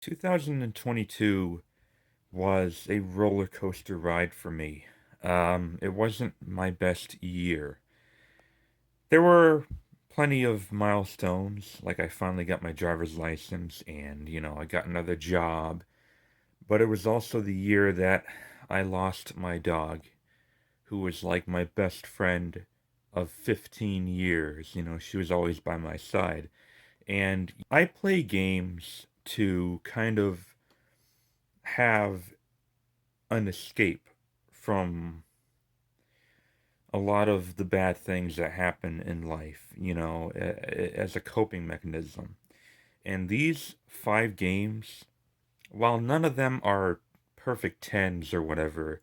2022 was a roller coaster ride for me. It wasn't my best year. There were plenty of milestones, like I finally got my driver's license and, I got another job. But it was also the year that I lost my dog, who was like my best friend of 15 years. She was always by my side. And I play games to kind of have an escape from a lot of the bad things that happen in life, as a coping mechanism. And these 5 games, while none of them are perfect tens or whatever,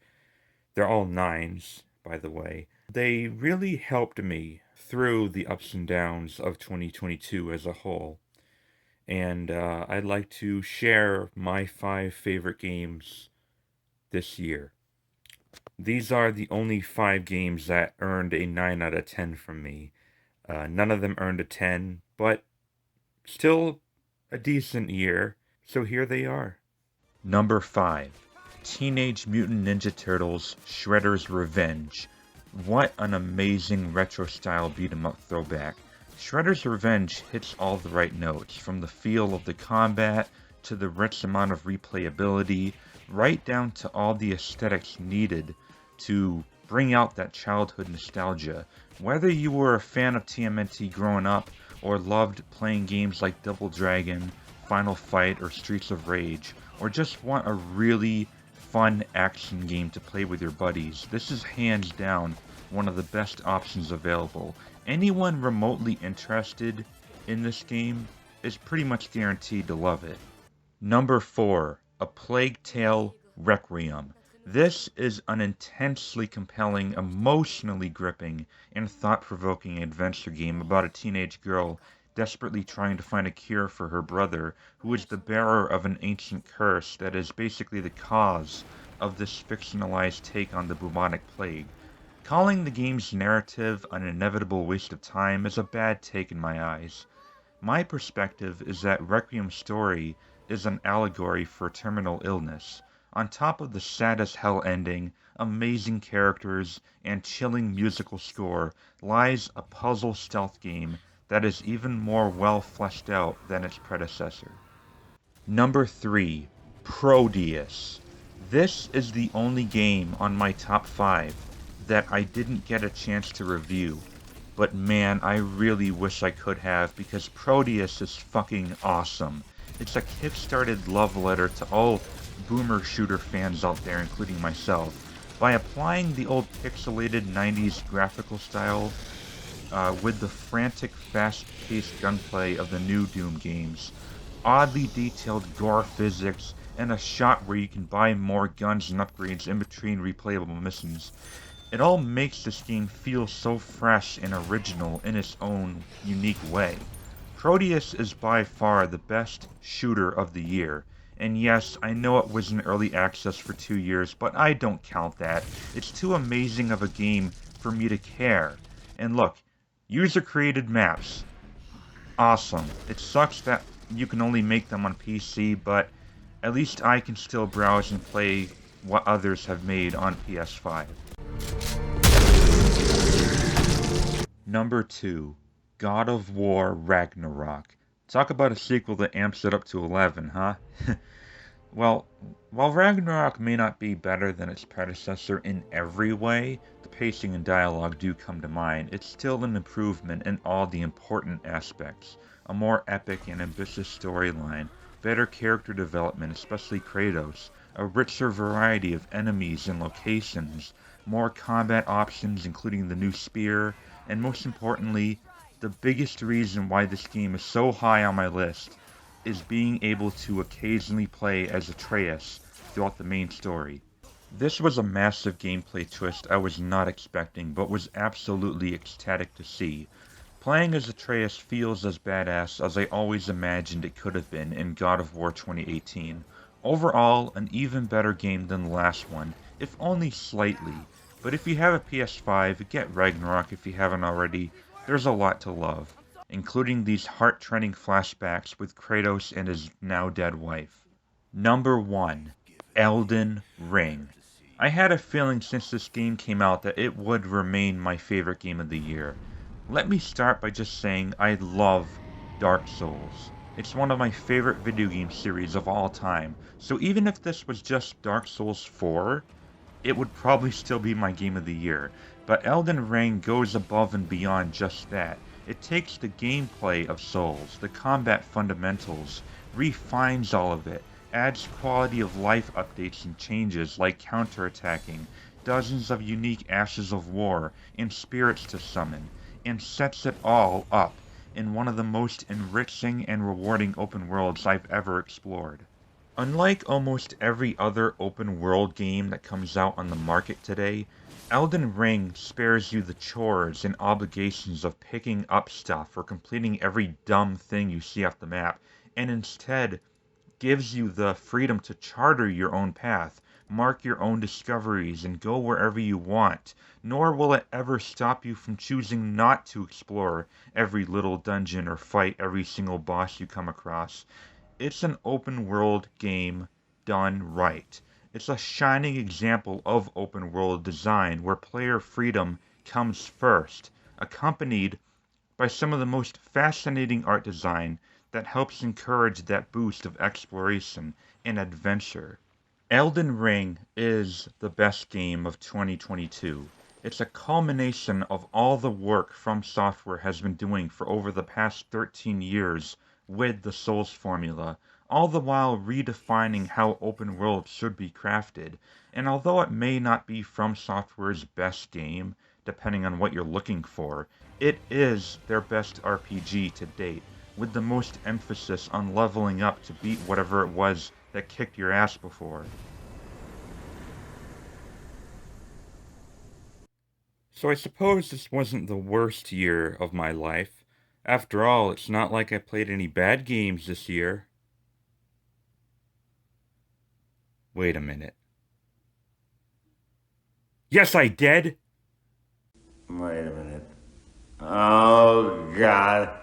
they're all nines, by the way. They really helped me through the ups and downs of 2022 as a whole. And I'd like to share my 5 favorite games this year. These are the only 5 games that earned a 9 out of 10 from me. None of them earned a 10, but still a decent year. So here they are. Number 5. Teenage Mutant Ninja Turtles Shredder's Revenge. What an amazing retro-style beat-em-up throwback. Shredder's Revenge hits all the right notes, from the feel of the combat, to the rich amount of replayability, right down to all the aesthetics needed to bring out that childhood nostalgia. Whether you were a fan of TMNT growing up, or loved playing games like Double Dragon, Final Fight, or Streets of Rage, or just want a really fun action game to play with your buddies, this is hands down one of the best options available. Anyone remotely interested in this game is pretty much guaranteed to love it. Number 4. A Plague Tale Requiem. This is an intensely compelling, emotionally gripping, and thought-provoking adventure game about a teenage girl desperately trying to find a cure for her brother, who is the bearer of an ancient curse that is basically the cause of this fictionalized take on the bubonic plague. Calling the game's narrative an inevitable waste of time is a bad take in my eyes. My perspective is that Requiem's story is an allegory for terminal illness. On top of the sad as hell ending, amazing characters, and chilling musical score, lies a puzzle stealth game that is even more well fleshed out than its predecessor. Number 3. Proteus. This is the only game on my top 5 that I didn't get a chance to review, but man, I really wish I could have, because Proteus is fucking awesome. It's a kickstarted love letter to all boomer shooter fans out there, including myself. By applying the old pixelated 90s graphical style with the frantic, fast-paced gunplay of the new Doom games, oddly detailed gore physics, and a shot where you can buy more guns and upgrades in between replayable missions, it all makes this game feel so fresh and original in its own unique way. Proteus is by far the best shooter of the year, and yes, I know it was in early access for 2 years, but I don't count that. It's too amazing of a game for me to care. And look, user-created maps. Awesome. It sucks that you can only make them on PC, but at least I can still browse and play what others have made on PS5. Number 2. God of War Ragnarok. Talk about a sequel that amps it up to 11, huh? Well, while Ragnarok may not be better than its predecessor in every way, the pacing and dialogue do come to mind, it's still an improvement in all the important aspects. A more epic and ambitious storyline, better character development, especially Kratos, a richer variety of enemies and locations, more combat options including the new spear, and most importantly, the biggest reason why this game is so high on my list is being able to occasionally play as Atreus throughout the main story. This was a massive gameplay twist I was not expecting, but was absolutely ecstatic to see. Playing as Atreus feels as badass as I always imagined it could have been in God of War 2018. Overall, an even better game than the last one, if only slightly. But if you have a PS5, get Ragnarok if you haven't already. There's a lot to love, including these heart-trending flashbacks with Kratos and his now-dead wife. Number 1, Elden Ring. I had a feeling since this game came out that it would remain my favorite game of the year. Let me start by just saying I love Dark Souls. It's one of my favorite video game series of all time, so even if this was just Dark Souls 4, it would probably still be my game of the year. But Elden Ring goes above and beyond just that. It takes the gameplay of Souls, the combat fundamentals, refines all of it, adds quality of life updates and changes like counterattacking, dozens of unique Ashes of War, and spirits to summon, and sets it all up in one of the most enriching and rewarding open worlds I've ever explored. Unlike almost every other open world game that comes out on the market today, Elden Ring spares you the chores and obligations of picking up stuff or completing every dumb thing you see off the map, and instead gives you the freedom to charter your own path, mark your own discoveries, and go wherever you want, nor will it ever stop you from choosing not to explore every little dungeon or fight every single boss you come across. It's an open world game done right. It's a shining example of open world design where player freedom comes first, accompanied by some of the most fascinating art design that helps encourage that boost of exploration and adventure. Elden Ring is the best game of 2022. It's a culmination of all the work From Software has been doing for over the past 13 years with the Souls formula, all the while redefining how open world should be crafted. And although it may not be From Software's best game, depending on what you're looking for, it is their best RPG to date, with the most emphasis on leveling up to beat whatever it was that kicked your ass before. So I suppose this wasn't the worst year of my life. After all, it's not like I played any bad games this year. Wait a minute. Yes, I did! Wait a minute. Oh, God.